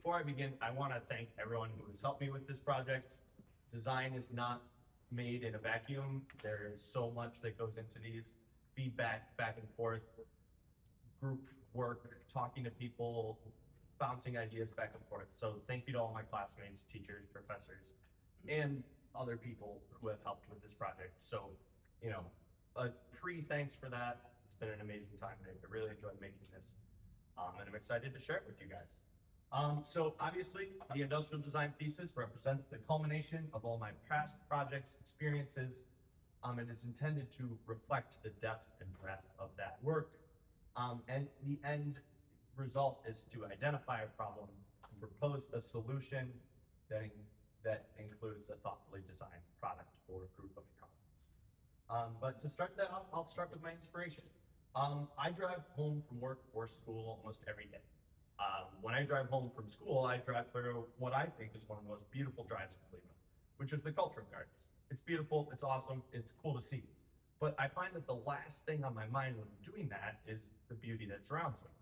before I begin, I want to thank everyone who has helped me with this project. Design is not made in a vacuum. There is so much that goes into these feedback, back and forth, group work, talking to people, bouncing ideas back and forth. So thank you to all my classmates, teachers, professors, and other people who have helped with this project. So, you know, a pre-thanks for that. It's been an amazing time. I really enjoyed making this, and I'm excited to share it with you guys. So obviously, the industrial design thesis represents the culmination of all my past projects, experiences, and is intended to reflect the depth and breadth of that work. And the end result is to identify a problem and propose a solution that, that includes a thoughtfully designed product or group of problems. But to start that off, I'll start with my inspiration. I drive home from work or school almost every day. When I drive home from school, I drive through what I think is one of the most beautiful drives in Cleveland, which is the Cultural Gardens. It's beautiful, it's awesome, it's cool to see. But I find that the last thing on my mind when I'm doing that is the beauty that surrounds me.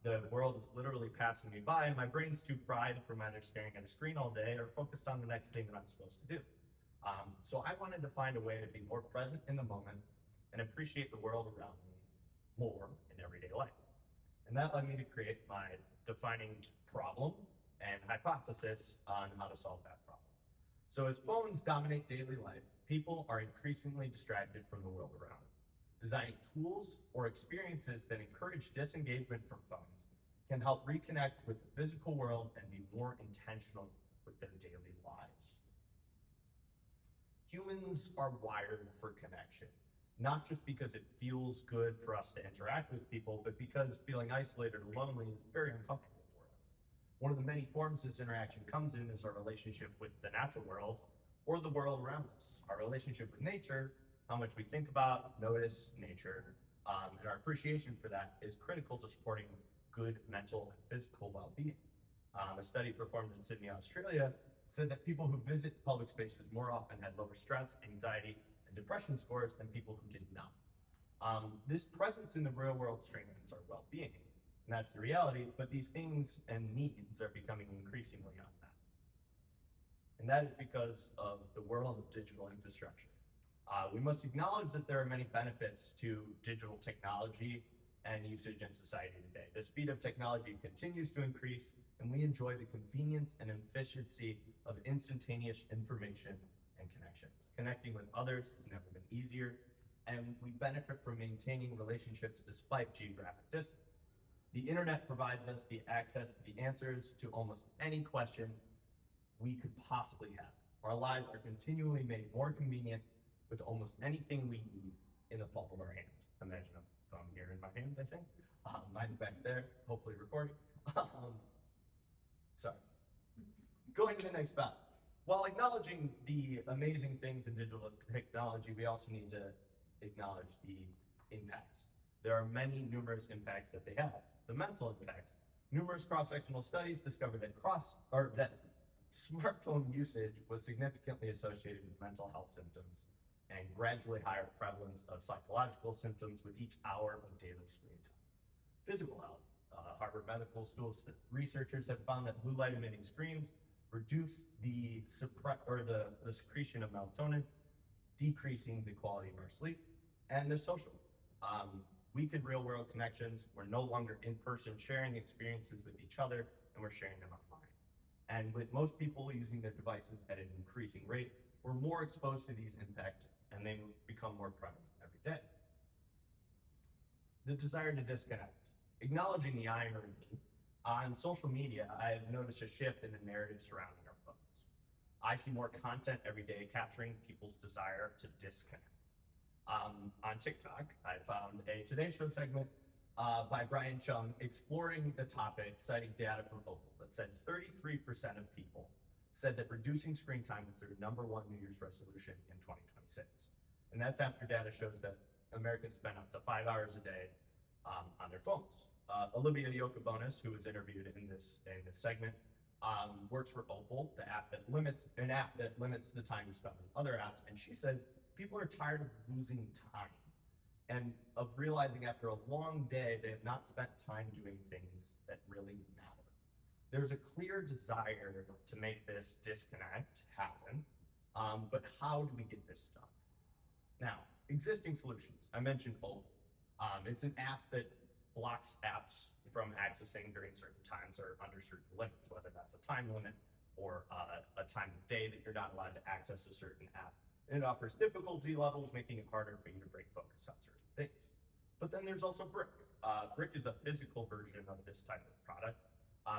The world is literally passing me by, and my brain's too fried from either staring at a screen all day or focused on the next thing that I'm supposed to do. So I wanted to find a way to be more present in the moment and appreciate the world around me more in everyday life. And that led me to create my defining problem and hypothesis on how to solve that problem. So as phones dominate daily life, people are increasingly distracted from the world around them. Designing tools or experiences that encourage disengagement from phones can help reconnect with the physical world and be more intentional with their daily lives. Humans are wired for connection, not just because it feels good for us to interact with people, but because feeling isolated or lonely is very uncomfortable for us. One of the many forms this interaction comes in is our relationship with the natural world or the world around us. Our relationship with nature, how much we think about, notice nature, and our appreciation for that is critical to supporting good mental and physical well-being. A study performed in Sydney, Australia, said that people who visit public spaces more often had lower stress, anxiety, and depression scores than people who did not. This presence in the real world strengthens our well-being, and that's the reality, but these things and needs are becoming increasingly unmet. And that is because of the world of digital infrastructure. We must acknowledge that there are many benefits to digital technology and usage in society today. The speed of technology continues to increase, and we enjoy the convenience and efficiency of instantaneous information and connections. Connecting with others has never been easier, and we benefit from maintaining relationships despite geographic distance. The internet provides us the access to the answers to almost any question we could possibly have. Our lives are continually made more convenient with almost anything we need in the palm of our hand. Imagine a phone here in my hand, I think. Mine's back there, hopefully recording. Sorry. Going to the next spot. While acknowledging the amazing things in digital technology, we also need to acknowledge the impacts. There are many numerous impacts that they have. The mental impacts. Numerous cross-sectional studies discovered that that smartphone usage was significantly associated with mental health symptoms and gradually higher prevalence of psychological symptoms with each hour of daily screen time. Physical health. Harvard Medical School researchers have found that blue light emitting screens reduce the secretion of melatonin, decreasing the quality of our sleep, and the social. Weakened real world connections. We're no longer in person sharing experiences with each other, and we're sharing them online. And with most people using their devices at an increasing rate, we're more exposed to these impacts, and they become more prevalent every day. The desire to disconnect. Acknowledging the irony, on social media, I've noticed a shift in the narrative surrounding our phones. I see more content every day capturing people's desire to disconnect. On TikTok, I found a Today Show segment by Brian Chung exploring the topic, citing data from Opal that said 33% of people said that reducing screen time was their #1 New Year's resolution in 2026. And that's after data shows that Americans spend up to 5 hours a day on their phones. Olivia Yokobonis, who was interviewed in this segment, works for Opal, an app that limits the time you spend on other apps, and she says people are tired of losing time and of realizing after a long day they have not spent time doing things that really matter. There's a clear desire to make this disconnect happen, but how do we get this done? Now, existing solutions. I mentioned Opal. It's an app that blocks apps from accessing during certain times or under certain limits, whether that's a time limit or a time of day that you're not allowed to access a certain app. And it offers difficulty levels, making it harder for you to break focus on certain things. But then there's also Brick. Brick is a physical version of this type of product.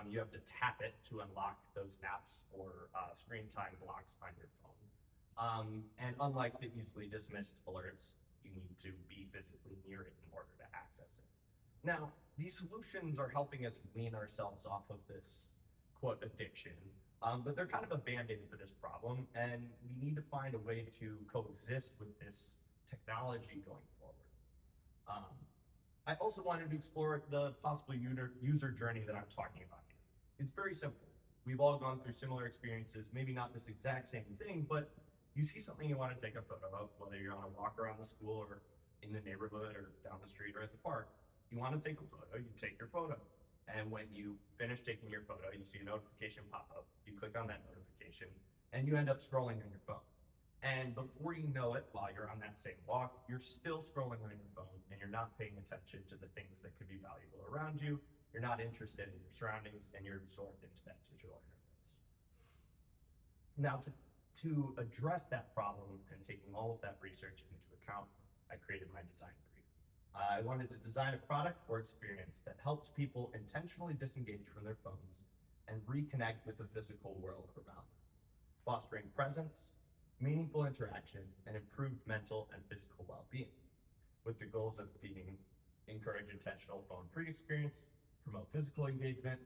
You have to tap it to unlock those apps or screen time blocks on your phone. And unlike the easily dismissed alerts, you need to be physically near it in order to access it. Now, these solutions are helping us wean ourselves off of this, quote, addiction, but they're kind of a band-aid for this problem, and we need to find a way to coexist with this technology going forward. Um, I also wanted to explore the possible user journey that I'm talking about here. It's very simple. We've all gone through similar experiences, maybe not this exact same thing, but you see something you want to take a photo of, whether you're on a walk around the school or in the neighborhood or down the street or at the park. You want to take a photo, you take your photo. And when you finish taking your photo, you see a notification pop up, you click on that notification, and you end up scrolling on your phone. And before you know it, while you're on that same walk, you're still scrolling on your phone and you're not paying attention to the things that could be valuable around you. You're not interested in your surroundings and you're absorbed into that digital interface. Now, to address that problem and taking all of that research into account, I created my design brief. I wanted to design a product or experience that helps people intentionally disengage from their phones and reconnect with the physical world around them, fostering presence, meaningful interaction, and improved mental and physical well-being, with the goals of being encourage intentional phone-free experience, promote physical engagement,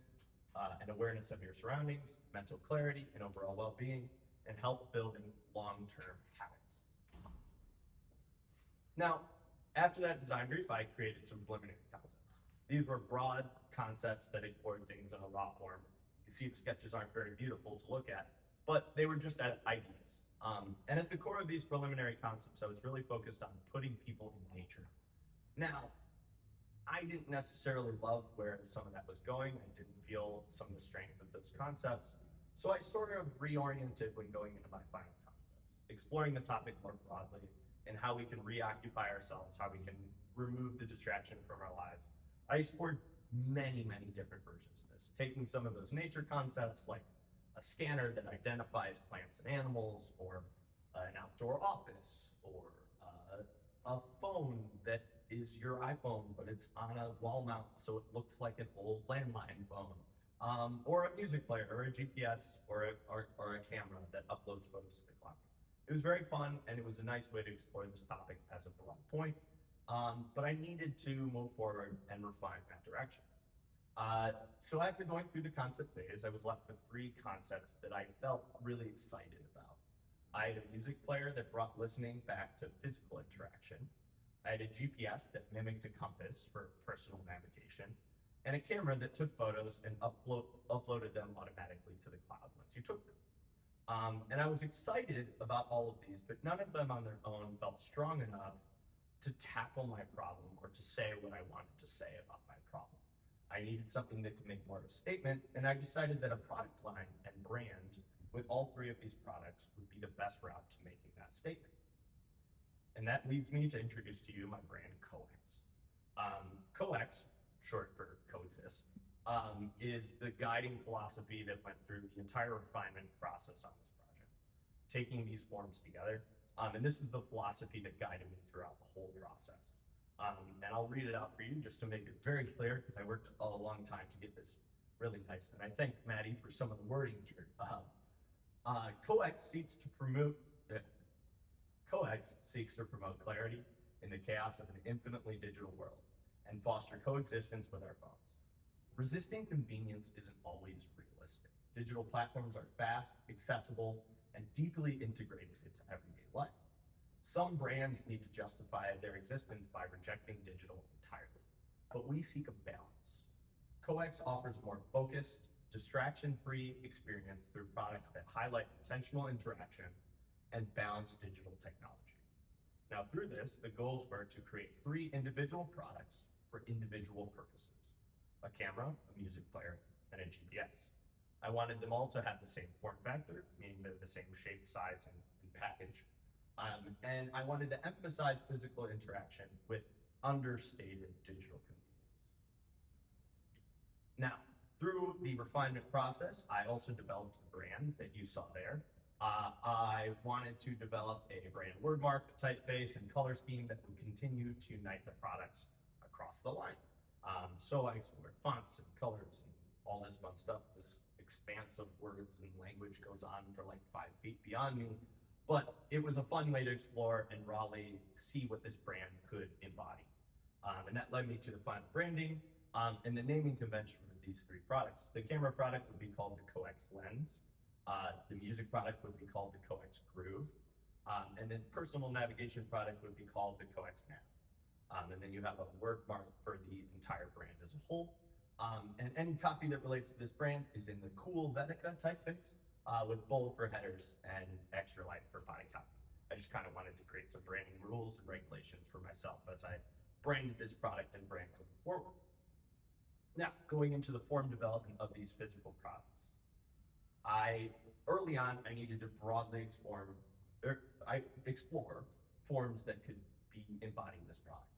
and awareness of your surroundings, mental clarity, and overall well-being, and help building long-term habits. Now, after that design brief, I created some preliminary concepts. These were broad concepts that explored things in a raw form. You can see the sketches aren't very beautiful to look at, but they were just ideas. And at the core of these preliminary concepts, I was really focused on putting people in nature. Now, I didn't necessarily love where some of that was going. I didn't feel some of the strength of those concepts. So I sort of reoriented when going into my final concepts, exploring the topic more broadly and how we can reoccupy ourselves, how we can remove the distraction from our lives. I explored many, many different versions of this, taking some of those nature concepts like a scanner that identifies plants and animals, or an outdoor office, or a phone that is your iPhone, but it's on a wall mount, so it looks like an old landline phone, or a music player, or a GPS, or a camera that uploads photos to the cloud. It was very fun, and it was a nice way to explore this topic as a broad point, but I needed to move forward and refine that direction. So after going through the concept phase, I was left with three concepts that I felt really excited about. I had a music player that brought listening back to physical interaction. I had a GPS that mimicked a compass for personal navigation, and a camera that took photos and uploaded them automatically to the cloud once you took them. And I was excited about all of these, but none of them on their own felt strong enough to tackle my problem or to say what I wanted to say about my problem. I needed something that could make more of a statement, and I decided that a product line and brand with all three of these products would be the best route to making that statement. And that leads me to introduce to you my brand Coex. Coex, short for coexist, is the guiding philosophy that went through the entire refinement process on this project, taking these forms together. And this is the philosophy that guided me throughout the whole process. And I'll read it out for you just to make it very clear, because I worked a long time to get this really nice. And I thank Maddie for some of the wording here. Coex seeks to promote Coex seeks to promote clarity in the chaos of an infinitely digital world and foster coexistence with our phones. Resisting convenience isn't always realistic. Digital platforms are fast, accessible, and deeply integrated into everyday life. Some brands need to justify their existence by rejecting digital entirely, but we seek a balance. Coex offers more focused, distraction-free experience through products that highlight intentional interaction and balance digital technology. Now, through this, the goals were to create three individual products for individual purposes: a camera, a music player, and a GPS. I wanted them all to have the same form factor, meaning they're the same shape, size, and package. And I wanted to emphasize physical interaction with understated digital convenience. Now, through the refinement process, I also developed the brand that you saw there. I wanted to develop a brand wordmark, typeface, and color scheme that would continue to unite the products across the line. So I explored fonts and colors and all this fun stuff. This expanse of words and language goes on for like 5 feet beyond me. But it was a fun way to explore and rawly see what this brand could embody. And that led me to the final branding and the naming convention for these three products. The camera product would be called the Coex Lens. The music product would be called the Coex Groove. And then personal navigation product would be called the Coex Nav. And then you have a word mark for the entire brand as a whole. And any copy that relates to this brand is in the cool Vetica typeface with bold for headers and extra light for body copy. I just kind of wanted to create some branding rules and regulations for myself as I branded this product and brand going forward. Now, going into the form development of these physical products. Early on, I needed to broadly explore forms that could be embodying this product.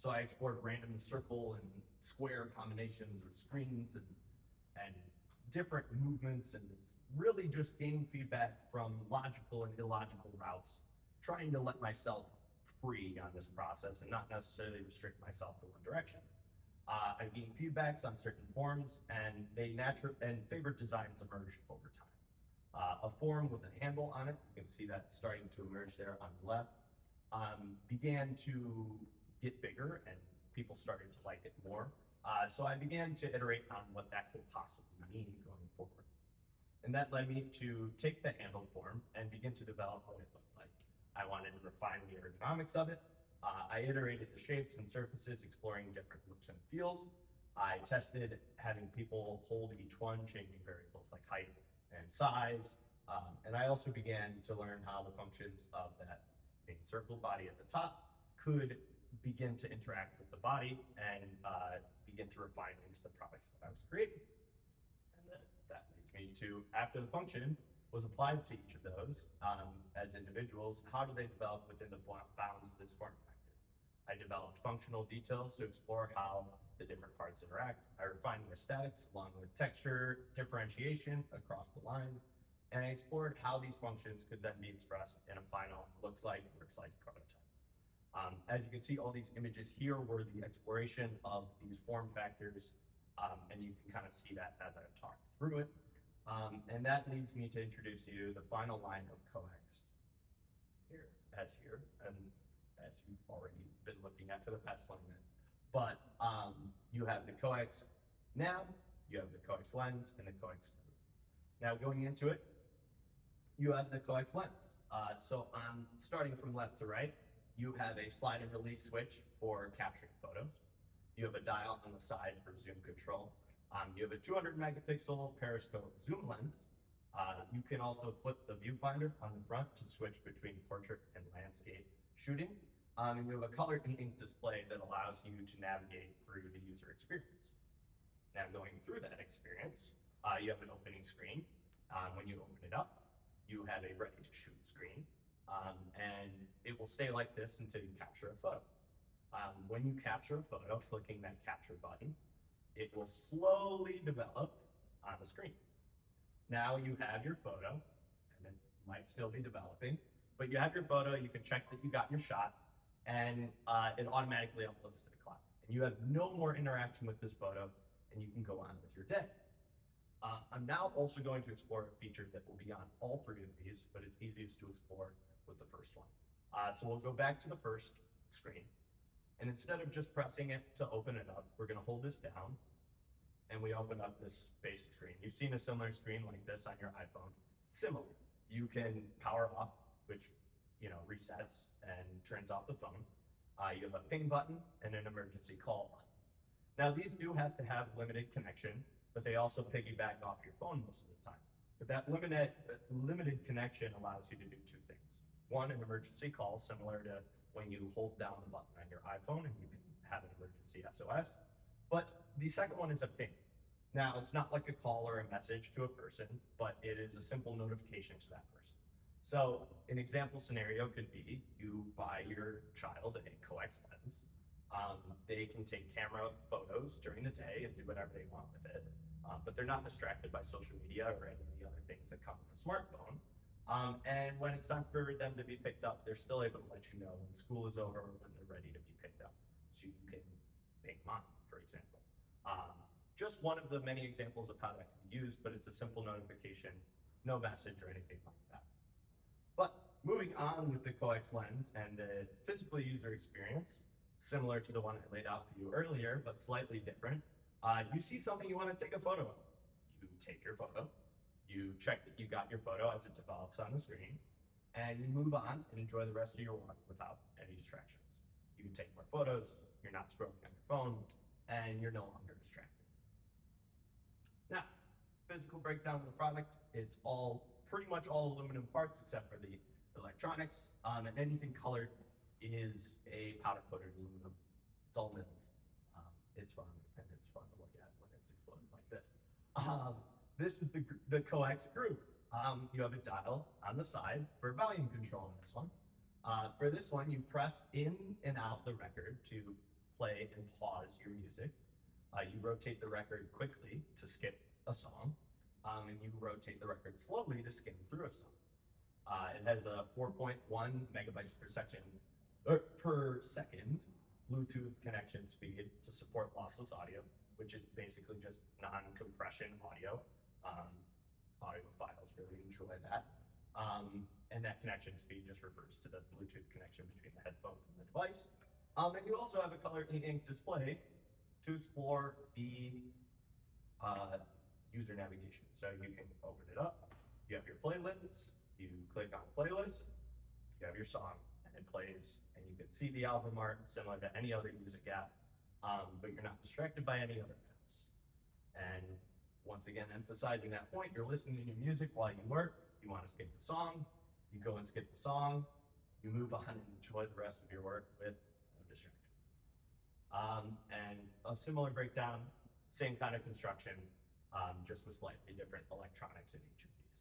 So I explored random circle and square combinations of screens and different movements and really just gaining feedback from logical and illogical routes, trying to let myself free on this process and not necessarily restrict myself to one direction. I gained feedbacks on certain forms and favorite designs emerged over time. A form with a handle on it, you can see that starting to emerge there on the left, began to get bigger and people started to like it more. So I began to iterate on what that could possibly mean going forward. And that led me to take the handle form and begin to develop what it looked like. I wanted to refine the ergonomics of it. I iterated the shapes and surfaces, exploring different looks and feels. I tested having people hold each one, changing variables like height and size. And I also began to learn how the functions of that main circle body at the top could begin to interact with the body and begin to refine into the products that I was creating. And that leads me to, after the function was applied to each of those as individuals, how do they develop within the bounds of this form factor? I developed functional details to explore how the different parts interact. I refined the aesthetics along with texture differentiation across the line. And I explored how these functions could then be expressed in a final works like prototype. As you can see, all these images here were the exploration of these form factors, and you can kind of see that as I've talked through it. And that leads me to introduce you the final line of Coex here, and as you've already been looking at for the past 20 minutes. But you have the Coex Nav, you have the Coex Lens, and the Coex Groove. Now going into it, you have the Coex Lens. So starting from left to right, you have a slide and release switch for capturing photos. You have a dial on the side for zoom control. You have a 200 megapixel periscope zoom lens. You can also flip the viewfinder on the front to switch between portrait and landscape shooting. And you have a color e-ink display that allows you to navigate through the user experience. Now going through that experience, you have an opening screen. When you open it up, you have a ready to shoot screen. And it will stay like this until you capture a photo. When you capture a photo, clicking that capture button, it will slowly develop on the screen. Now you have your photo, and it might still be developing, but you have your photo, you can check that you got your shot, and it automatically uploads to the cloud. And you have no more interaction with this photo, and you can go on with your day. I'm now also going to explore a feature that will be on all three of these, but it's easiest to explore with the first one. So we'll go back to the first screen. And instead of just pressing it to open it up, we're going to hold this down, and we open up this basic screen. You've seen a similar screen like this on your iPhone. Similar. You can power off, which resets and turns off the phone. You have a ping button and an emergency call button. Now, these do have to have limited connection, but they also piggyback off your phone most of the time. But that limited connection allows you to do two things. One, an emergency call, similar to when you hold down the button on your iPhone and you can have an emergency SOS. But the second one is a ping. Now, it's not like a call or a message to a person, but it is a simple notification to that person. So an example scenario could be you buy your child a coax lens. They can take camera photos during the day and do whatever they want with it, but they're not distracted by social media or any of the other things that come with a smartphone. And when it's time for them to be picked up, they're still able to let you know when school is over or when they're ready to be picked up. So you can make money, for example. Just one of the many examples of how that can be used, but it's a simple notification, no message or anything like that. But moving on with the coax lens and the physical user experience, similar to the one I laid out for you earlier, but slightly different. You see something you want to take a photo of. You take your photo, you check that you got your photo as it develops on the screen, and you move on and enjoy the rest of your walk without any distractions. You can take more photos, you're not scrolling on your phone, and you're no longer distracted. Now, physical breakdown of the product, it's all pretty much all aluminum parts except for the electronics, and anything colored is a powder coated aluminum. It's all milled. It's fun, and it's fun to look at when it's exploded like this. This is the coax group. You have a dial on the side for volume control in this one. For this one, you press in and out the record to play and pause your music. You rotate the record quickly to skip a song, and you rotate the record slowly to skim through a song. It has a 4.1 megabytes per second Bluetooth connection speed to support lossless audio, which is basically just non-compression audio. Audiophiles really enjoy that. And that connection speed just refers to the Bluetooth connection between the headphones and the device. And you also have a color e-ink display to explore the user navigation. So you can open it up, you have your playlists, you click on playlist, you have your song, and it plays, and you can see the album art similar to any other music app, but you're not distracted by any other apps. And once again, emphasizing that point, you're listening to your music while you work, you want to skip the song, you go and skip the song, you move on and enjoy the rest of your work with no distraction. And a similar breakdown, same kind of construction, just with slightly different electronics in each of these.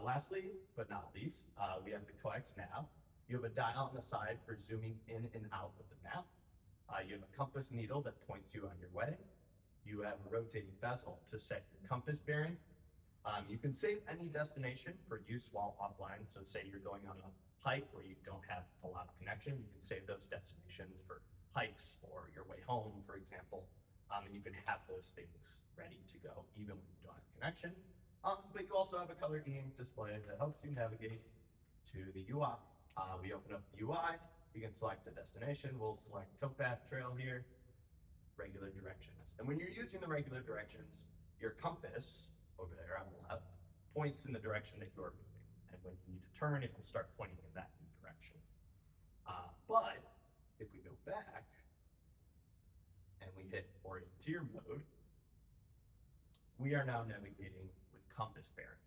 Lastly, but not least, we have the coax nav. You have a dial on the side for zooming in and out of the map. You have a compass needle that points you on your way. You have a rotating bezel to set your compass bearing. You can save any destination for use while offline. So say you're going on a hike where you don't have a lot of connection, you can save those destinations for hikes or your way home, for example. And you can have those things ready to go even when you don't have connection. But you also have a color e-ink display that helps you navigate to the UI. We open up the UI, we can select a destination. We'll select towpath trail here, regular directions. And when you're using the regular directions, your compass over there on the left points in the direction that you're moving. And when you need to turn, it will start pointing in that new direction. But if we go back and we hit orienteer mode, we are now navigating with compass bearings.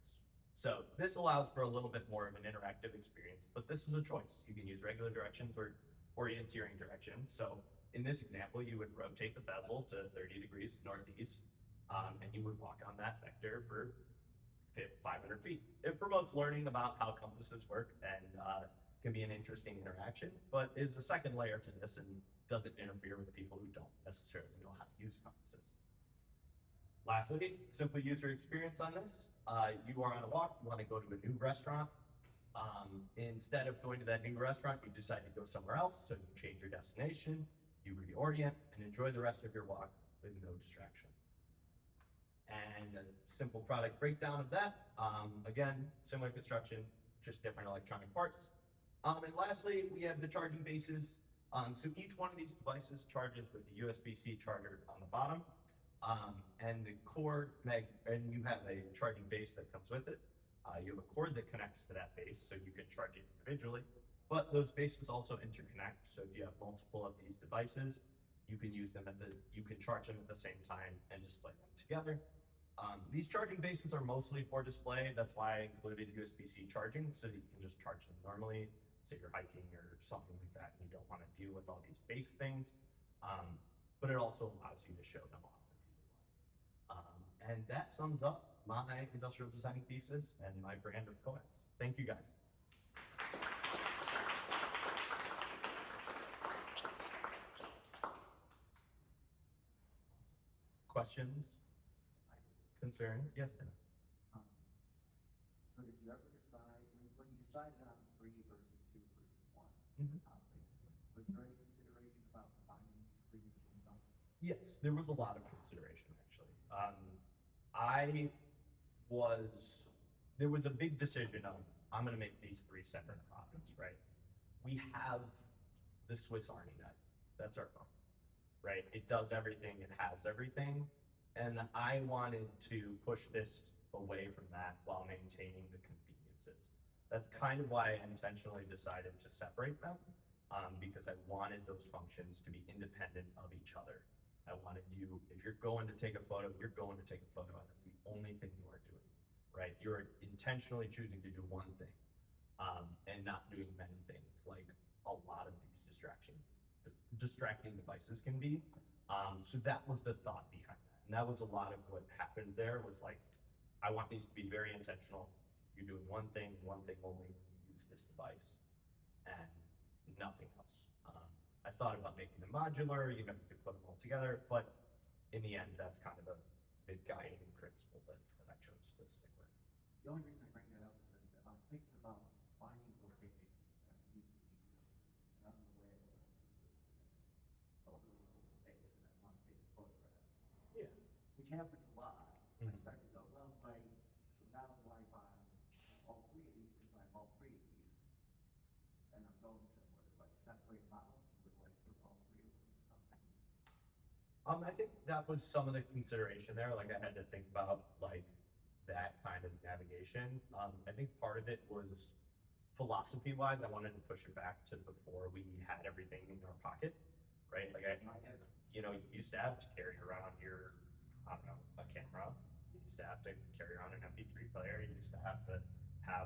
So this allows for a little bit more of an interactive experience, but this is a choice. You can use regular directions or orienteering directions. So in this example, you would rotate the bezel to 30 degrees northeast, and you would walk on that vector for 500 feet. It promotes learning about how compasses work and can be an interesting interaction, but is a second layer to this and doesn't interfere with people who don't necessarily know how to use compasses. Lastly, simple user experience on this. You are on a walk, you want to go to a new restaurant. Instead of going to that new restaurant, you decide to go somewhere else, so you change your destination, you reorient, and enjoy the rest of your walk with no distraction. And a simple product breakdown of that. Again, similar construction, just different electronic parts. And lastly, we have the charging bases. So each one of these devices charges with the USB-C charger on the bottom. And the cord and you have a charging base that comes with it. You have a cord that connects to that base, so you can charge it individually. But those bases also interconnect. So if you have multiple of these devices, you can use them you can charge them at the same time and display them together. These charging bases are mostly for display. That's why I included USB-C charging, so that you can just charge them normally. Say you're hiking or something like that, and you don't want to deal with all these base things. But it also allows you to show them off if you want. And that sums up my industrial design thesis and my brand of coax. Thank you guys. Questions? Concerns? Yes, Ben. Um, so did you ever decide, when you decided on three versus two versus one Mhm. topics, was there any consideration about combining these three into one? Yes, there was a lot of consideration actually. I was, there was a big decision of, I'm going to make these three separate products, right? We have the Swiss Army knife. That's our phone, right? It does everything, it has everything. And I wanted to push this away from that while maintaining the conveniences. That's kind of why I intentionally decided to separate them, because I wanted those functions to be independent of each other. I wanted you, if you're going to take a photo, you're going to take a photo, and that's the only thing you are doing, right? You're intentionally choosing to do one thing, and not doing many things like a lot of these distracting devices can be. So that was the thought behind that. And that was a lot of what happened there was like, I want these to be very intentional. You're doing one thing only when you use this device and nothing else. I thought about making them modular, you could put them all together, but in the end, that's kind of a big guiding principle that I chose to stick with. The only reason I bring that up is that if I'm thinking about finding a location that used to be here, and I'm aware of a really cool space, and I want to take photographs, Yeah. which happens a lot. Mhm. I start to go, well, right, so now do I buy all three of these? If I buy all three of these, and I'm going somewhere, do I separate them out, or do I put all three of them in companies? I think that was some of the consideration there. Like I had to think about like that kind of navigation. I think part of it was philosophy wise, I wanted to push it back to before we had everything in our pocket, right? Like you used to have to carry around your, I don't know, a camera. You used to have to carry around an MP3 player. You used to have I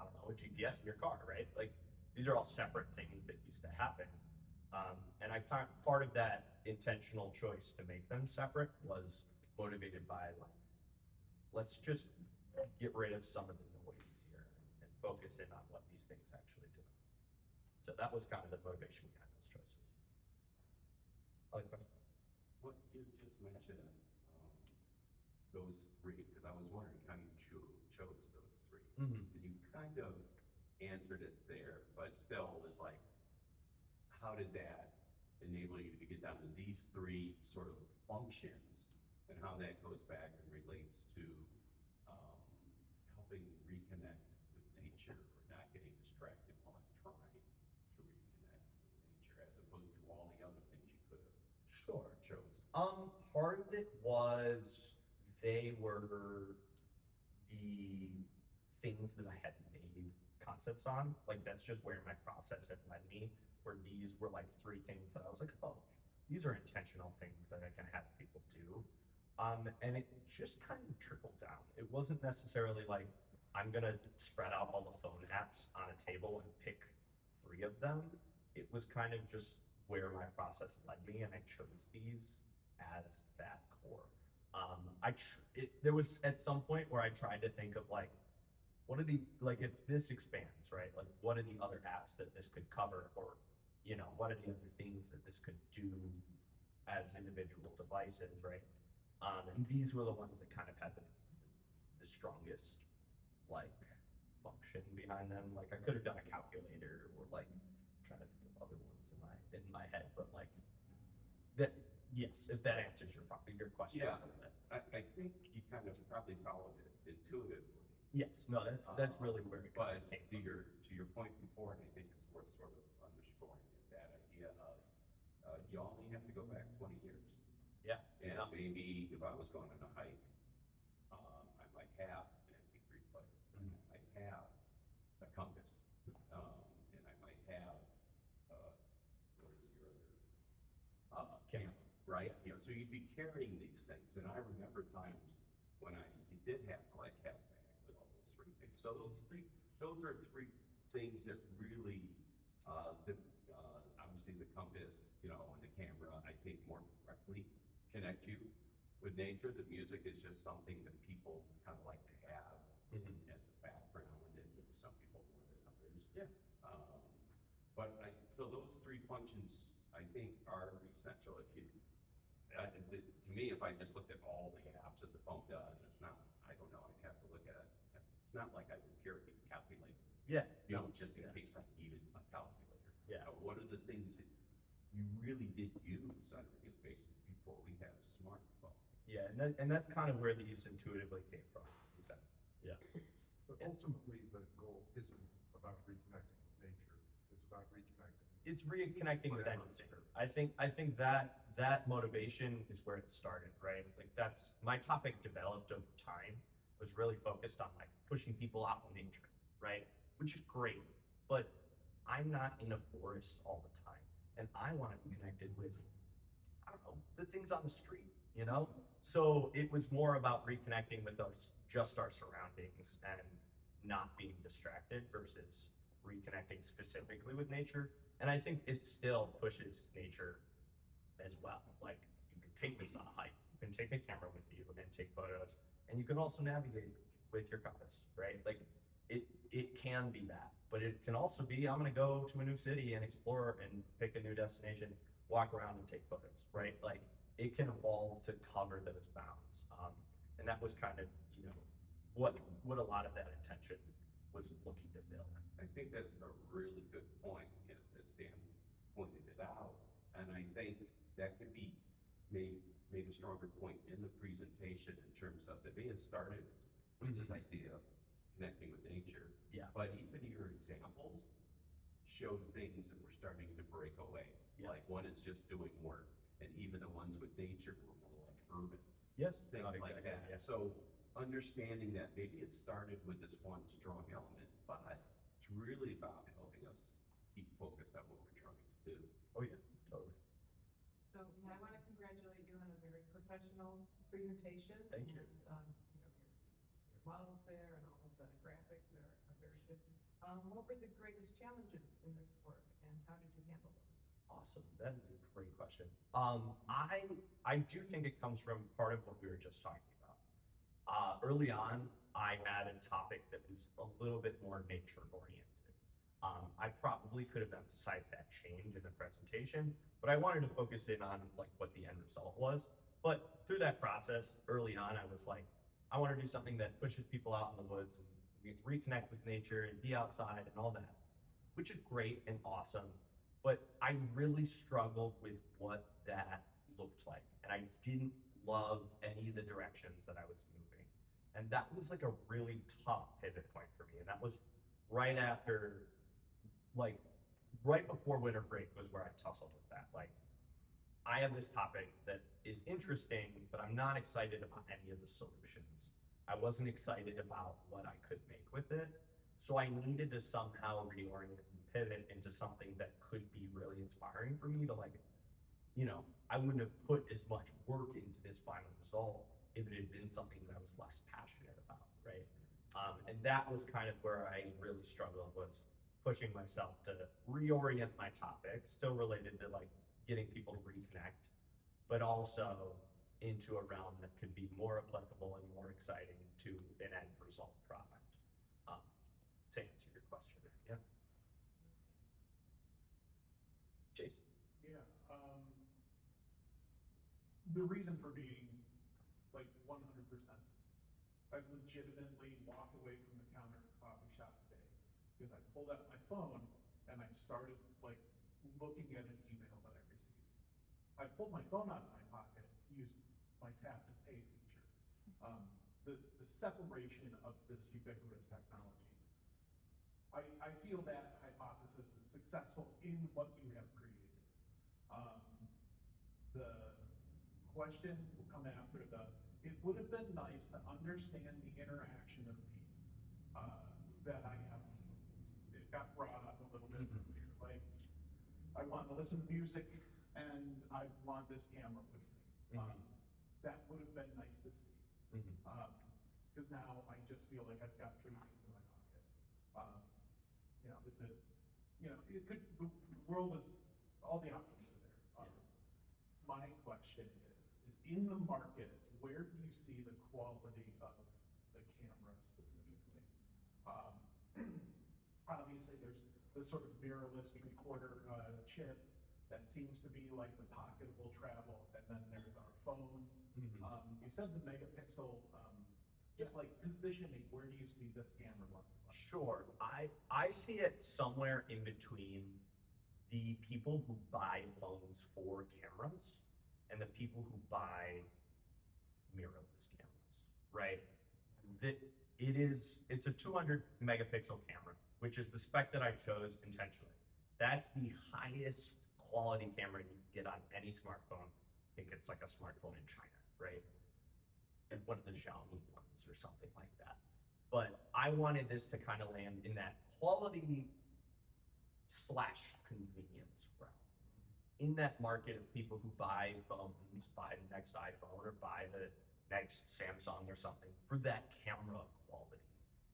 don't know, a GPS in your car, right? Like these are all separate things that used to happen. And part of that intentional choice to make them separate was motivated by like, let's just get rid of some of the noise here and focus in on what these things actually do. So that was kind of the motivation behind those choices. Other question? What you just mentioned, those three, because I was wondering how you chose those 3. Mhm. And you kind of answered it there, but still was like, how did that enable you to get down to these 3 sort of functions and how that goes back and relates to um, helping reconnect with nature or not getting distracted while I'm trying to reconnect with nature as opposed to all the other things you could have Sure. chosen? Part of it was they were the things that I had made concepts on. Like that's just where my process had led me, where these were like 3 things that I was like, oh, these are intentional things that I can have people do. And it just kind of trickled down. It wasn't necessarily like I'm gonna spread out all the phone apps on a table and pick 3 of them. It was kind of just where my process led me, and I chose these as that core. There was at some point where I tried to think of like, what are the, like if this expands, right? Like what are the other apps that this could cover, or what are the other things that this could do as individual devices, right? And these were the ones that kind of had the strongest like function behind them. Like I could have done a calculator or like trying to think of other ones in my head, but like that, yes, if that answers your question. Yeah, I think you kind of probably followed it intuitively. Yes, no, that's really where it But came to from. your point before, and I think it's worth sort of underscoring it, that idea of you only have to go back 20 years. Yeah. And Yeah. maybe if I was going on a hike, I might have an MP3 player, and I might have a compass, and I might have what is your other camera, right? So you'd be carrying these things, and I remember times when you did have to like have a bag with all those 3 things. So those are 3 things that really, obviously the compass, and the camera, I think more directly connect you with nature, the music is just something that people kind of like to have Mhm. as a background, and some people more than others. Yeah. Um, so those three functions, I think, are essential. If you, to me, if I just looked at all the apps that the phone does, it's not, I don't know, I'd have to look at it. It's not like I would carry a calculator, Yeah. you know, just in Yeah. case I needed a calculator. Yeah. What are the things that you really did use on a regular basis before we had a smartphone? Yeah, and that's kind of where these intuitively came from. You said. Yeah. But ultimately, the goal isn't about reconnecting with nature. It's about reconnecting. It's reconnecting with Whatever anything. service. I think that motivation is where it started, right? Like that's my topic developed over time was really focused on like pushing people out in nature, right? Which is great, but I'm not in a forest all the time, and I want to be connected with I don't know, the things on the street, you know? So it was more about reconnecting with us, just our surroundings and not being distracted versus reconnecting specifically with nature. And I think it still pushes nature as well. Like you can take this on a hike, you can take a camera with you and take photos, and you can also navigate with your compass, right? Like it can be that, but it can also be I'm going to go to a new city and explore and pick a new destination, walk around and take photos, right? Like it can evolve to cover those bounds, and that was kind of what a lot of that intention was looking to fill. I think that's a really good point, you know, that Stan pointed it out. And I think that could be made a stronger point in the presentation in terms of it may have started with this idea of connecting with nature. Yeah. But even your examples showed things that were starting to break away. Yes. Like one is just doing work, and even the ones with nature were more like urban. Yes. Things No, like exactly, that. yeah. So understanding that maybe it started with this one strong element, but it's really about helping us keep focused on what we're trying to do. Oh yeah, totally. So, yeah, I want to congratulate you on a very professional presentation. Thank you. And, your models there and all of the graphics are very good. What were the greatest challenges in this work and how did you handle those? Awesome. That is a great question. I do think it comes from part of what we were just talking about. Early on, I had a topic that was a little bit more nature oriented. I probably could have emphasized that change in the presentation, but I wanted to focus in on like what the end result was. But through that process, early on, I was like, I want to do something that pushes people out in the woods and we reconnect with nature and be outside and all that, which is great and awesome. But I really struggled with what that looked like. And I didn't love any of the directions that I was moving. And that was like a really tough pivot point for me. And that was right after, like, right before winter break was where I tussled with that. Like, I have this topic that is interesting, but I'm not excited about any of the solutions. I wasn't excited about what I could make with it. So I needed to somehow reorient and pivot into something that could be really inspiring for me to like, I wouldn't have put as much work into this final result if it had been something that I was less passionate about, right? And that was kind of where I really struggled was pushing myself to reorient my topic, still related to like getting people to reconnect, but also into a realm that could be more applicable and more exciting to an end result product. Um, to answer your question, yeah. Jason. Yeah. The reason for being like 100%, I've legitimately walked away from the counter at the coffee shop today because I pulled out my phone and I started like looking at an email that I received. I pulled my phone out of my pocket to use my tap to pay feature. The separation of this ubiquitous technology. I feel that hypothesis is successful in what you have created. The question will come after it would have been nice to understand the interaction of these that I have with movies. It got brought up a little bit earlier. Like, I want to listen to music and I want this camera with me. That would have been nice to see. Because now I just feel like I've got three things in my pocket. It could, the world is, all the options are there. My question is in the market where do you see the quality of the camera specifically? Um, Obviously, there's the sort of mirrorless recorder chip that seems to be like the pocketable travel, and then there's our phones. You said the megapixel, just like positioning, where do you see this camera looking like? Sure. I see it somewhere in between the people who buy phones for cameras and the people who buy mirrorless cameras, right? That it's a 200 megapixel camera, which is the spec that I chose intentionally. That's the highest quality camera you can get on any smartphone. I think it's like a smartphone in China, right? And one of the Xiaomi ones or something like that. But I wanted this to kind of land in that quality slash convenience realm. In that market of people who buy phones, buy the next iPhone or buy the next Samsung or something for that camera quality,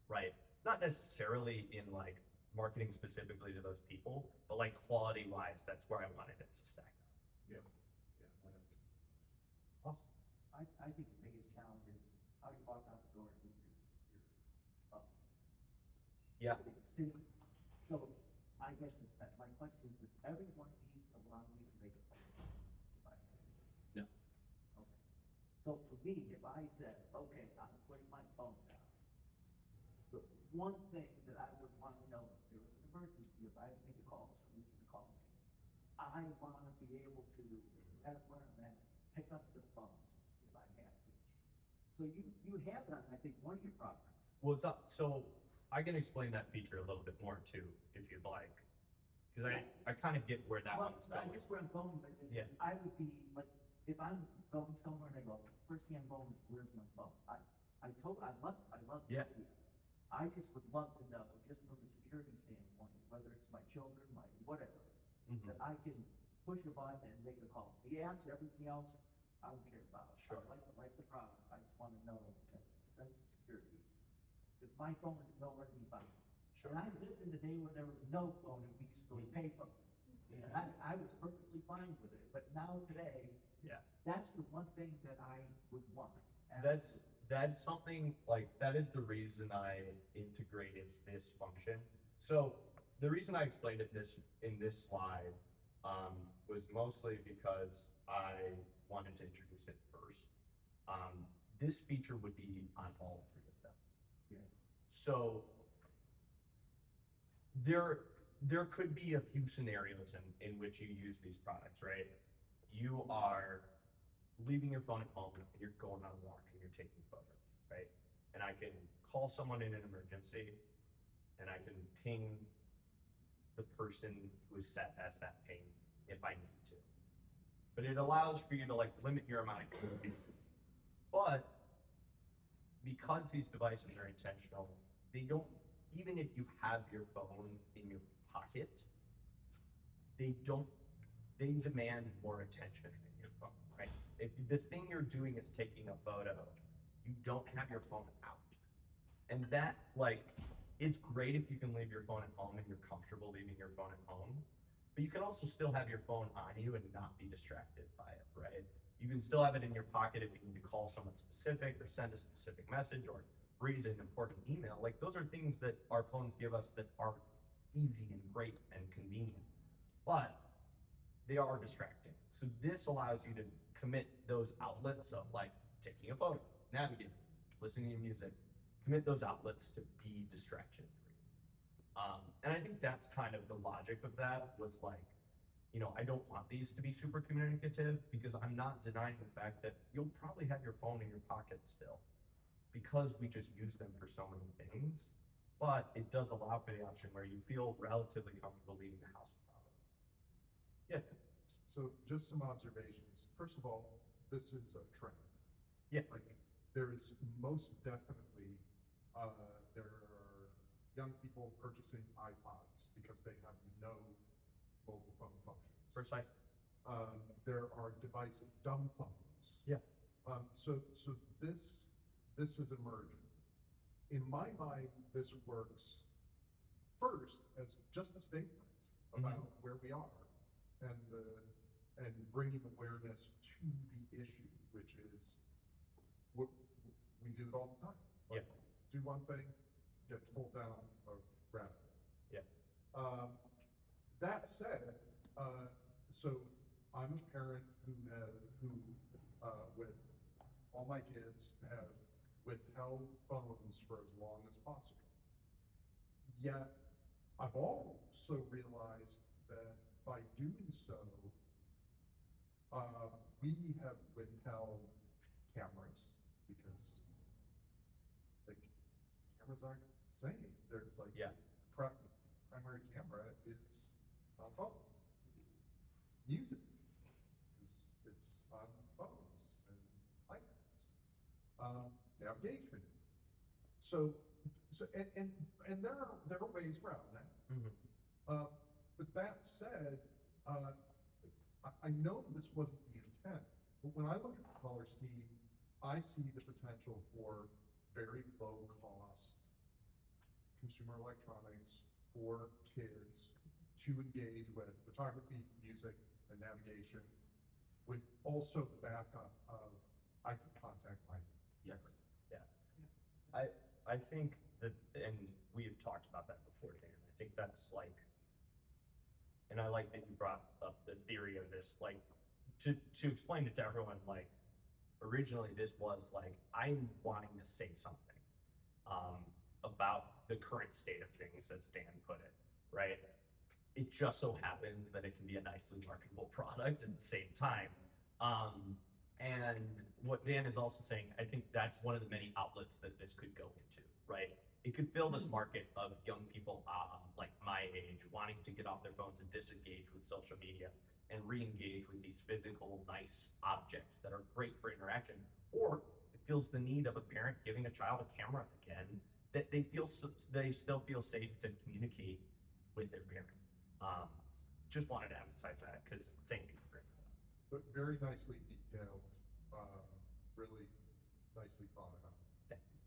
right? Not necessarily in like marketing specifically to those people, but like quality wise, that's where I wanted it to stack up. Yeah. Awesome. I think the biggest challenge is how you walk out the door with your phone. Yeah. See, so I guess my question is, everyone needs to allow me to make a phone call if I have to? No. Okay. So for me, if I said, okay, I'm putting my phone down, the one thing that I would want to know if there was an emergency, if I had to make a call, somebody's going to call me. I want to be able to, right where I'm at, pick up the phone if I have to. So you have that, I think, one of your products. Well, it's up. So I can explain that feature a little bit more too, if you'd like, because I kind of get where that one's I going. guess where I'm going with it is, Yeah. I would be like, if I'm going somewhere and I go, first thing I'm going is, where's my phone? I love Yeah. the idea. I just would love to know, just from a security standpoint, whether it's my children, my whatever, that I can push a button and make a call. The apps, everything else, I don't care about. Sure. I like the product. I just want to know that sense of security. Because my phone is nowhere to be found. Sure. And I lived in the day where there was no phone and we used to really pay phones. And I was perfectly fine with it. But now today, Yeah. that's the one thing that I would want. That's something like that is the reason I integrated this function. So the reason I explained it in this slide was mostly because I wanted to introduce it first. This feature would be on all three of them. Yeah. So there could be a few scenarios in which you use these products, right? You are leaving your phone at home and you're going on a walk and you're taking photos, right? And I can call someone in an emergency and I can ping the person who is set as that ping if I need to. But it allows for you to like limit your amount of communication. But because these devices are intentional, they don't, even if you have your phone in your pocket, they demand more attention than your phone, right? If the thing you're doing is taking a photo, you don't have your phone out. And that, like, it's great if you can leave your phone at home and you're comfortable leaving your phone at home, but you can also still have your phone on you and not be distracted by it, right? You can still have it in your pocket if you need to call someone specific or send a specific message or read an important email. Like, those are things that our phones give us that are easy and great and convenient. But they are distracting. So this allows you to commit those outlets of like taking a photo, navigating, listening to music, commit those outlets to be distraction free. And I think that's kind of the logic of that was like, I don't want these to be super communicative because I'm not denying the fact that you'll probably have your phone in your pocket still because we just use them for so many things. But it does allow for the option where you feel relatively comfortable leaving the house without it. Yeah. So just some observations. First of all, this is a trend. Yeah. Like there is most definitely, there are young people purchasing iPods because they have no mobile phone functions. Precisely. There are dumb phones. Yeah. So this is emerging. In my mind, this works first as just a statement about where we are and bringing awareness to the issue, which is we do it all the time. Like, do one thing, get pulled down a rabbit hole. Yeah. That said, so I'm a parent who with all my kids have withheld phones for as long as possible. Yet, I've also realized that by doing so, we have withheld cameras because the cameras aren't the same. They're like, Yeah. primary camera is on phone. Music it's on phones and iPads. Navigation. So and there are ways around that. But that said, I know this wasn't the intent, but when I look at the color scheme, I see the potential for very low cost consumer electronics for kids to engage with photography, music, and navigation, with also the backup of I can contact my Yes. Yeah. I think that, and we have talked about that before, Dan. I think that's like, and I like that you brought up the theory of this, like, to explain it to everyone, like, originally this was like, I'm wanting to say something about the current state of things, as Dan put it, right? It just so happens that it can be a nicely marketable product at the same time. And what Dan is also saying, I think that's one of the many outlets that this could go into, right? It could fill this market of young people like my age wanting to get off their phones and disengage with social media and re-engage with these physical, nice objects that are great for interaction. Or it fills the need of a parent giving a child a camera again that they still feel safe to communicate with their parent. Just wanted to emphasize that because thank you for bringing that up. But very nicely detailed, really nicely thought out. Thank you.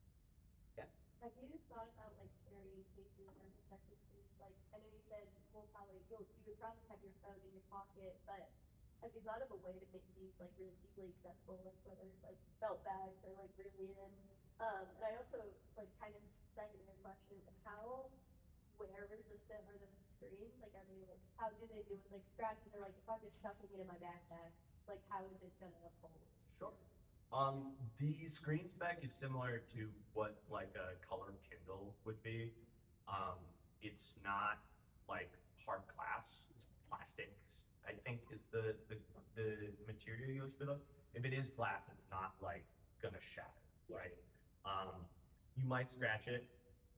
Yeah. Have you thought about like carrying cases or protective sleeves? Like I know you said you would probably have your phone in your pocket, but have you thought of a way to make these like really easily accessible, like whether it's like belt bags or like really in? And I also like kind of secondary question, how wear resistant are those screens? Like are they like how do they do with like scratches or like if I'm just stuffing it in my backpack, like how is it gonna hold? Sure. The screen spec is similar to what like a color Kindle would be. It's not like hard glass, it's plastics, I think is the material used for those. If it is glass, it's not like gonna shatter, right? You might scratch it,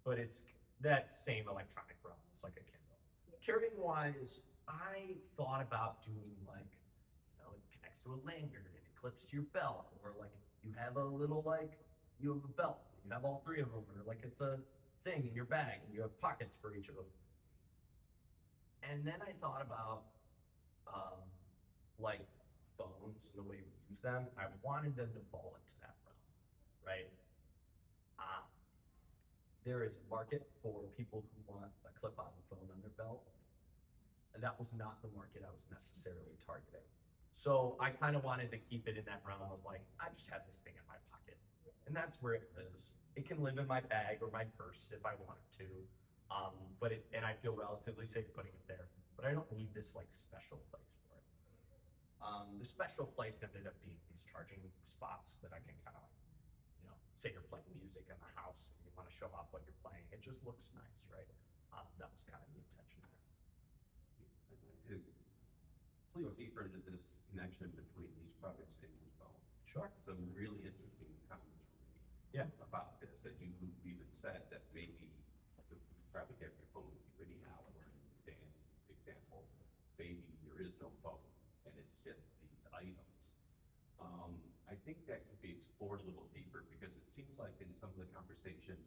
but it's that same electronic realm. It's like a Kindle. Carrying wise, I thought about doing like, it connects to a lanyard and it clips to your belt, or like you have a little like you have a belt, you have all three of them, or like it's a thing in your bag and you have pockets for each of them. And then I thought about like phones and the way we use them. I wanted them to fall into that realm, right? Uh, there is a market for people who want a clip-on phone on their belt, and that was not the market I was necessarily targeting. So I kind of wanted to keep it in that realm of like, I just have this thing in my pocket, and that's where it lives. It can live in my bag or my purse if I wanted to, and I feel relatively safe putting it there. But I don't need this like special place for it. The special place ended up being these charging spots that I can kind of like, say you're playing music in the house and you want to show off what you're playing. It just looks nice, right? That was kind of the intention there. I'd like to go deeper into this connection between these products and your phone. Sure. Some really interesting comments were made about this, and you even said that maybe you probably have your phone with you anyhow, or in Dan's example, maybe there is no phone and it's just these items. I think that could be explored a little deeper because it seems like in some of the conversations,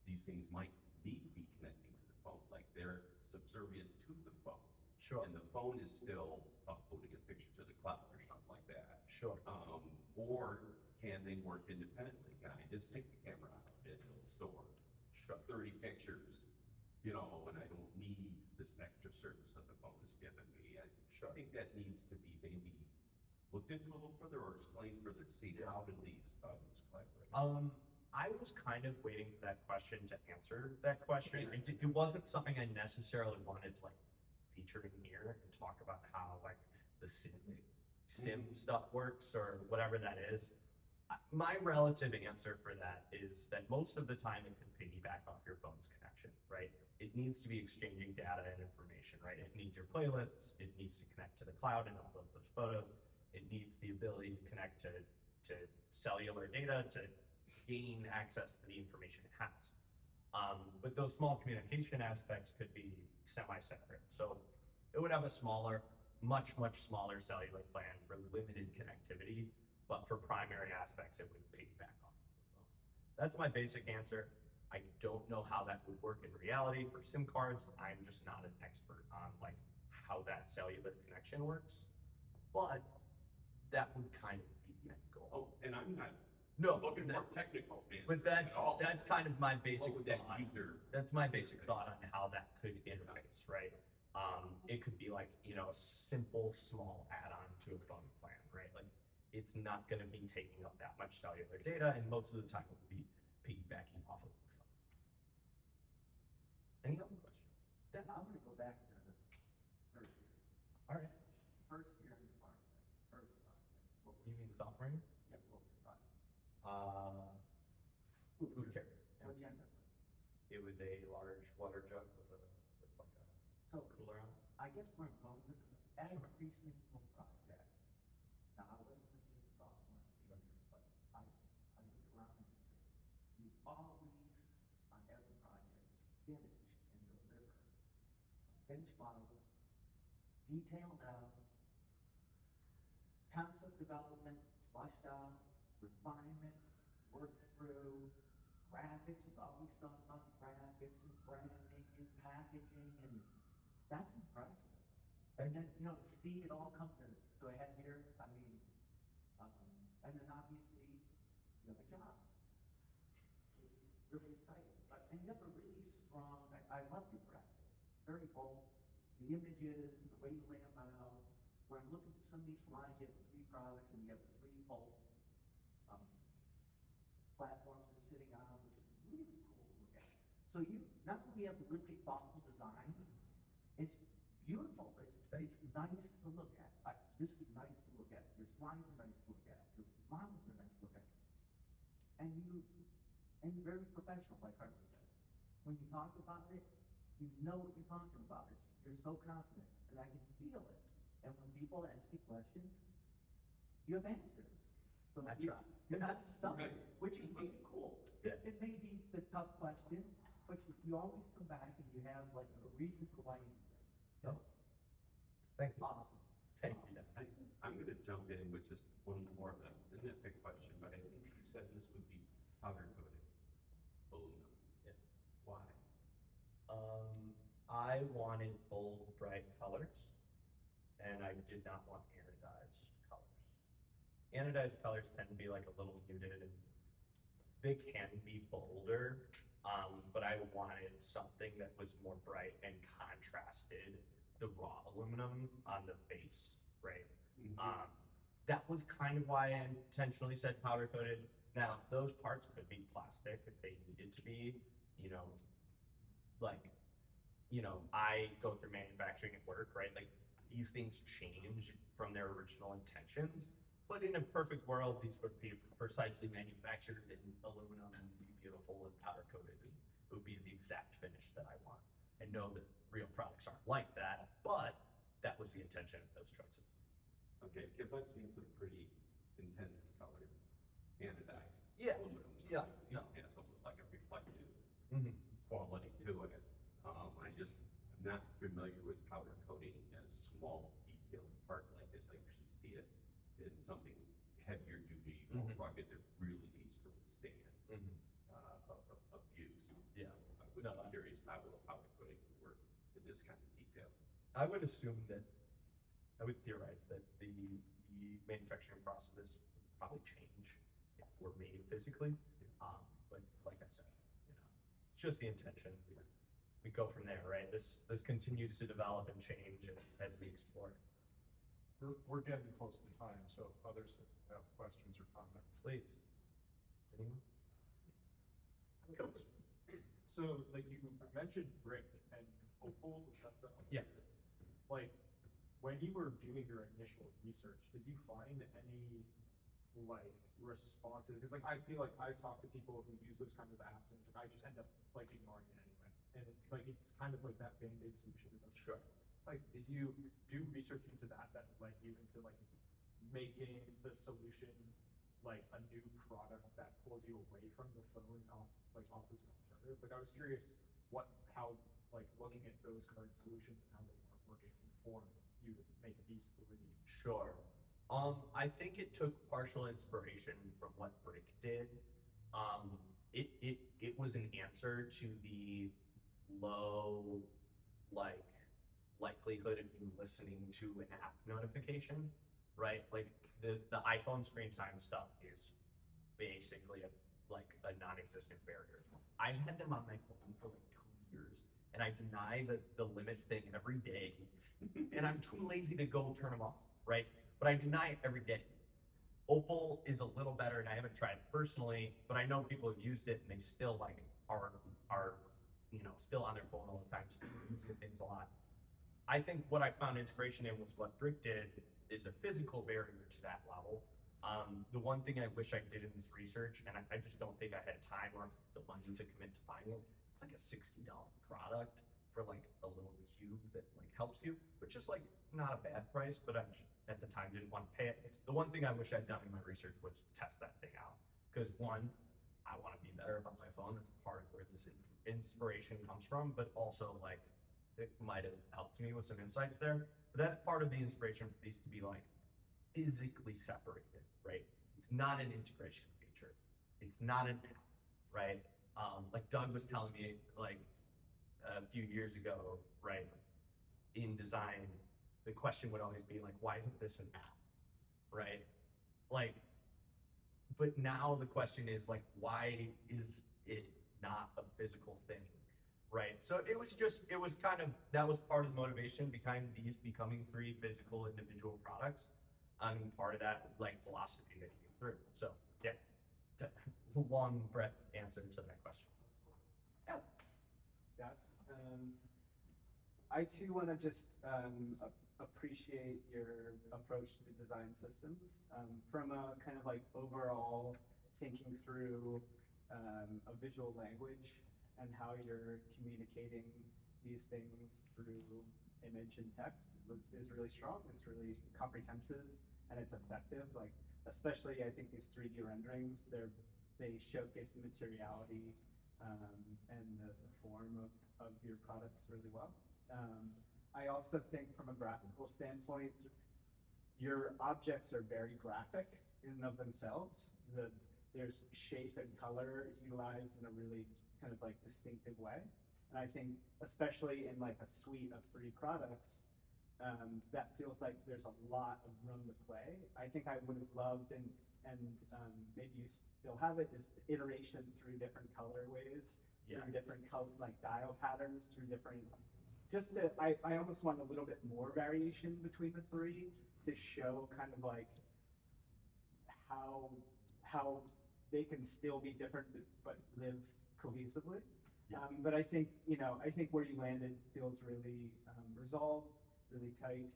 these things might need to be connecting to the phone, like they're subservient to the phone. Sure. And the phone is still uploading a picture to the cloud or something like that. Sure. Or can they work independently? Can I just take the camera out and it'll store 30 pictures, and I don't need this extra service that the phone is giving me? I think that needs to be maybe looked into a little further or explained further to see how do these collaborate. I was kind of waiting for that question to answer that question. It wasn't something I necessarily wanted to like feature in here and talk about how like the sim stuff works or whatever that is. My relative answer for that is that most of the time it can piggyback off your phone's connection, right? It needs to be exchanging data and information, right? It needs your playlists, it needs to connect to the cloud and upload those photos. It needs the ability to connect to cellular data to gain access to the information it has. But those small communication aspects could be semi-separate. So it would have a smaller, much smaller cellular plan for limited connectivity, but for primary aspects, it would piggyback off of the phone. That's my basic answer. I don't know how that would work in reality for SIM cards. I'm just not an expert on like how that cellular connection works, but that would kind of be the end goal. Oh, and I'm not No, looking for technical but answers at all. that's kind of my basic What would that thought. user That's my basic thought on how that could interface, right? It could be like, you know, a simple small add-on to a phone plan, right? Like it's not going to be taking up that much cellular data, and most of the time it will be piggybacking off of the phone. Any other questions? Then I'm gonna go back to the first year. All right. First year in the project, first project. What You mean software? yeah, what was the project? Food care. What'd you end up with? It was a large water jug with like a So, cooler on it. I guess where I'm going with this, every single project, now I wasn't gonna do the sophomore and senior, but I looked around and you always, on every project, finish and deliver. Finished model, detailed out, concept development, flushed out, refinement, worked through, graphics, we've always thought about graphics and branding and packaging, and that's impressive. And then, you know, to see it all come to a head here, I mean, and then obviously, you have a job. It's really exciting. And you have a really strong, I love your graphic, very bold. The images, the way you lay them out. When I'm looking through some of these slides, you have the 3 products and you have the 3 full platforms they're sitting on, which is really cool to look at. So you not only have a really thoughtful design, it's beautiful. It's nice to look at. This was nice to look at. Your slides are nice to look at. Your models are nice to look at. And you're very professional, like Harley said. When you talk about it, you know what you're talking about. You're so confident, and I can feel it. And when people ask you questions, you have answers. So I try. you're not stuck, Right. which is really cool. Yeah. It may be the tough question, but you always come back and you have like a reason for why you do it. So, Thank you. awesome. Thank you. I'm going to jump in with just one more of the nitpick question, but I think you said this would be powder coated aluminum. Yeah. Why? I wanted bold, bright colors, and I did not want anodized colors. Anodized colors tend to be like a little muted, and they can be bolder, but I wanted something that was more bright and contrasted the raw aluminum on the base, right? That was kind of why I intentionally said powder coated. Now, those parts could be plastic if they needed to be, you know, like, you know, I go through manufacturing at work, right? Like these things change from their original intentions. But in a perfect world, these would be precisely manufactured in aluminum and be beautiful and powder coated, and it would be the exact finish that I want. I know that real products aren't like that, but that was the intention of those choices. Okay, because I've seen some pretty intensely colored anodized Yeah, aluminum. yeah, It no. has almost like a reflective Mm-hmm. quality to it. I'm not familiar with powder coating in a small detailed part like this. I usually see it in something heavier duty, more rugged that really needs to withstand abuse. Yeah. I would be curious how will powder coating would work in this kind of detail. I would assume that, I would theorize that the manufacturing process would probably change if it were made physically. But like I said, you know, it's just the intention. We go from there, right? This continues to develop and change as we explore. We're getting close to time, so if others have questions or comments. Please. Anyone? Coach. So, like, you mentioned brick and opal, was that the other? Yeah. Like, when you were doing your initial research, did you find any, like, responses? Because, like, I feel like I've talked to people who use those kinds of apps, and it's like, I just end up, like, ignoring it anyway. And, like, it's kind of like that Band-Aid solution that doesn't Sure. work. Like, did you do research into that led you into, like, making the solution, like, a new product that pulls you away from the phone and offers an alternative? Like, I was curious how, like, looking at those current solutions and how they weren't working informed you to make these three. Sure. I think it took partial inspiration from what Brick did. It was an answer to the low, like, likelihood of you listening to an app notification, right? Like the iPhone screen time stuff is basically a non-existent barrier. I've had them on my phone for like 2 years, and I deny the limit thing every day, and I'm too lazy to go turn them off, right? But I deny it every day. Opal is a little better, and I haven't tried it personally, but I know people have used it, and they still like are still on their phone all the time, still using things a lot. I think what I found inspiration in was what Brick did is a physical barrier to that level. The one thing I wish I did in this research, and I just don't think I had time or the money to commit to buying it, it's like a $60 product for like a little cube that like helps you, which is like not a bad price, but I just, at the time didn't want to pay it. The one thing I wish I'd done in my research was test that thing out. Because one, I want to be better about my phone. That's part of where this inspiration comes from, but also like it might have helped me with some insights there. But that's part of the inspiration for these to be like physically separated, right? It's not an integration feature. It's not an app, right? Like Doug was telling me like a few years ago, right? In design, the question would always be like, why isn't this an app, right? Like, but now the question is like, why is it not a physical thing, right? So it was kind of, that was part of the motivation behind these becoming three physical individual products. I mean, part of that like philosophy that came through. So yeah, long breath answer to that question. Yeah. Yeah. I too want to just appreciate your approach to design systems from a kind of like overall thinking through a visual language and how you're communicating these things through image and text is really strong. It's really comprehensive and it's effective. Like especially I think these 3D renderings, they showcase the materiality and the form of your products really well. I also think from a graphical standpoint, your objects are very graphic in and of themselves. There's shape and color utilized in a really kind of like distinctive way. And I think especially in like a suite of three products, that feels like there's a lot of room to play. I think I would have loved and maybe you still have it is iteration through different colorways, through different color like dial patterns, through different I almost want a little bit more variation between the three to show kind of like how they can still be different but live cohesively. But I think where you landed feels really resolved, really tight.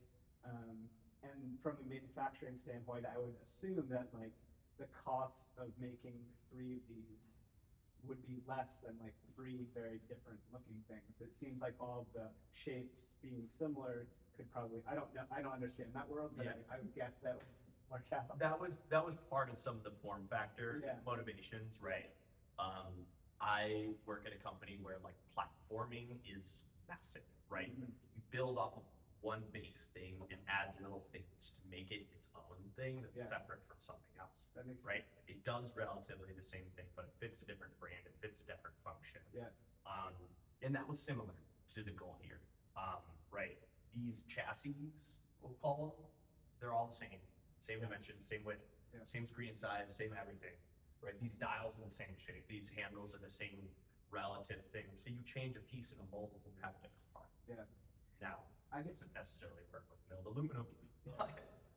And from a manufacturing standpoint, I would assume that like the cost of making three of these would be less than like three very different looking things. It seems like all of the shapes being similar could probably, I don't know, I don't understand that world, but I would guess that would work out. That was part of some of the form factor motivations, right? I work at a company where like platforming is massive, right? You build off of one base thing and add little things to make it its own thing that's separate from something else, right? It does relatively the same thing, but it fits a different brand, it fits a different function. And that was similar to the goal here, right? These chassis, we'll call them, they're all the same. Same dimensions, same width, same screen size, same everything, right? These dials are the same shape. These handles are the same relative thing. So you change a piece in a mold and have a different part. Now, it doesn't necessarily work with milled aluminum.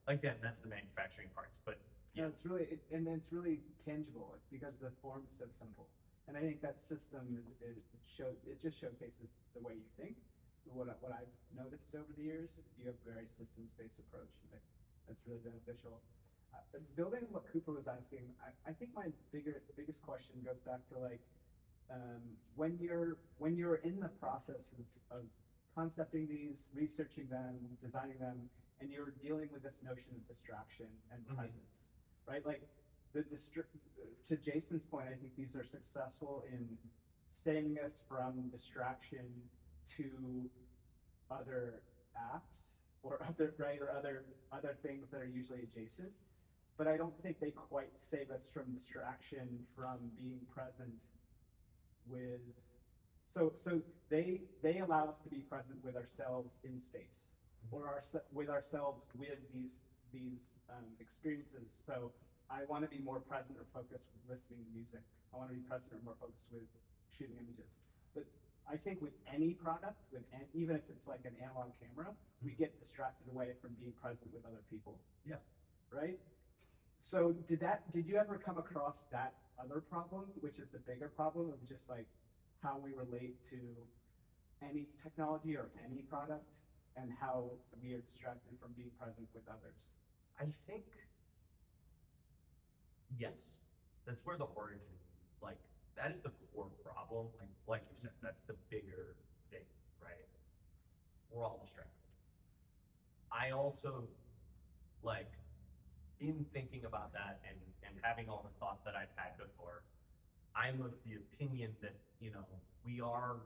Again, that's the manufacturing parts, but no, it's really tangible. It's because the form is so simple. And I think that system it just showcases the way you think. What I've noticed over the years, you have a very systems-based approach. And that's really beneficial. Building on what Cooper was asking, I think my biggest question goes back to like when you're in the process of concepting these, researching them, designing them, and you're dealing with this notion of distraction and presence, right? Like to Jason's point, I think these are successful in saving us from distraction to other apps or other things that are usually adjacent. But I don't think they quite save us from distraction from being present with. So they allow us to be present with ourselves in space, or with ourselves with these experiences. So I want to be more present or focused with listening to music. I want to be present or more focused with shooting images. But I think with any product, even if it's like an analog camera, we get distracted away from being present with other people. Yeah. Right? So did you ever come across that other problem, which is the bigger problem of just like how we relate to any technology or any product and how we are distracted from being present with others? I think, yes, that's where the origin, like, that is the core problem. Like you said, that's the bigger thing, right? We're all distracted. I also, like, in thinking about that and having all the thought that I've had before, I'm of the opinion that, we are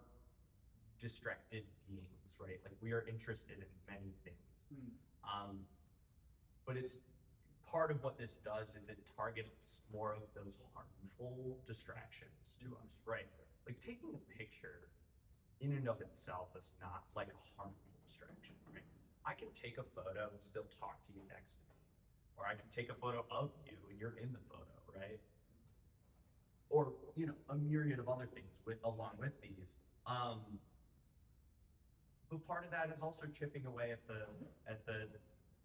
distracted beings, right? Like we are interested in many things. But it's part of what this does is it targets more of those harmful distractions to us, right? Like taking a picture in and of itself is not like a harmful distraction, right? I can take a photo and still talk to you next to me. Or I can take a photo of you and you're in the photo, right? Or, a myriad of other things along with these. But part of that is also chipping away at the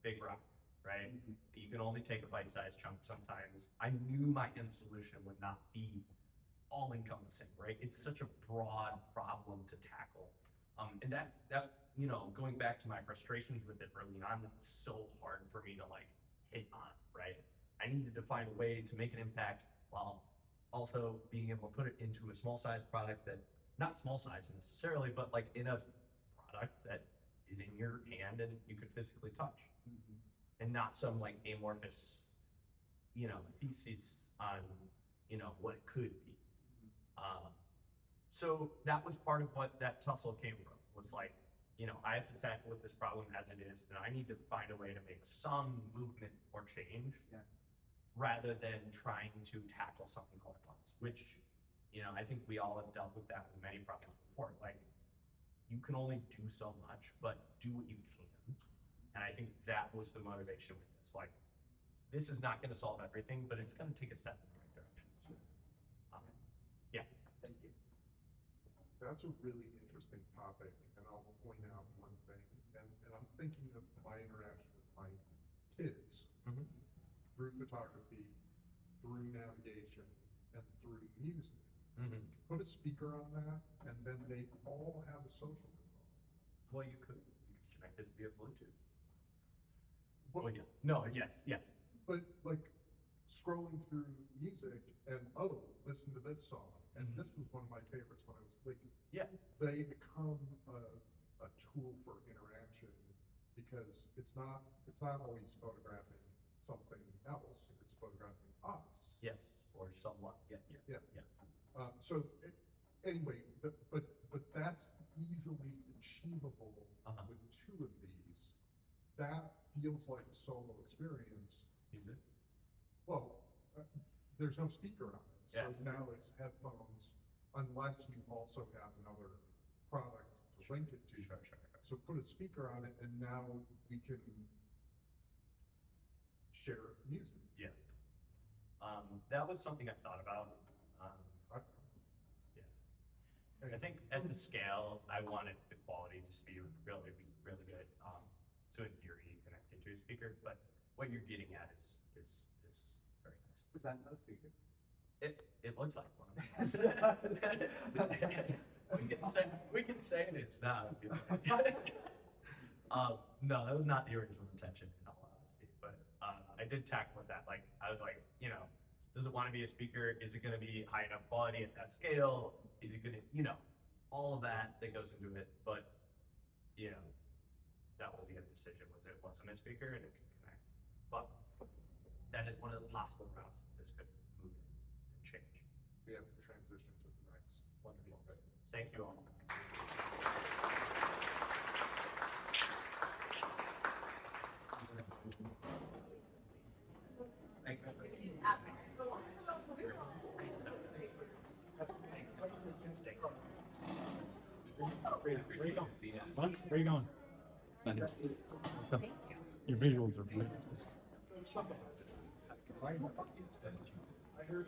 big rock, right? You can only take a bite-sized chunk sometimes. I knew my end solution would not be all-encompassing, right? It's such a broad problem to tackle. And that going back to my frustrations with it early on, that was so hard for me to like hit on, right? I needed to find a way to make an impact while also being able to put it into a small size product that, not small size necessarily, but like in a product that is in your hand and you could physically touch. And not some like amorphous, thesis on, what it could be. So that was part of what that tussle came from, was like, I have to tackle with this problem as it is, and I need to find a way to make some movement or change rather than trying to tackle something all at once, which, I think we all have dealt with that with many problems before. Like, you can only do so much, but do what you can. And I think that was the motivation with this. Like, this is not going to solve everything, but it's going to take a step in the right direction. Yeah. Thank you. That's a really interesting topic, and I'll point out one thing. And I'm thinking of my interaction with my kids through photography, through navigation, and through music. Put a speaker on that, and then they all have a social component. Well, you could connect it via Bluetooth. Well, yeah. No, yes. But like scrolling through music and listen to this song, and this was one of my favorites when I was like, they become a tool for interaction because it's not always photographing something else, it's photographing us. Yes, or somewhat. Yeah. So anyway, but that's easily achievable with two of these. That feels like a solo experience. Is it? Well, there's no speaker on it, so Yes. now it's headphones, unless you also have another product to link it to. Sure. So put a speaker on it, and now we can share music. Yeah. That was something I thought about. Yeah. I think at the scale, I wanted the quality just to be really, really good. So in theory, you connect into a speaker, but what you're getting at is very nice. Was that not a speaker? It looks like one. We can say it's not. No, that was not the original intention, in all honesty. But I did tackle with that. Like I was like, does it want to be a speaker? Is it going to be high enough quality at that scale? Is it going to, all of that goes into it. But that was the other decision. Was it wasn't a speaker and it could connect. But that is one of the possible routes this could move and change. We have to transition to the next wonderful bit. Thank you all. Thanks. Where you going? What? Where you going? Your visuals are beautiful. I heard,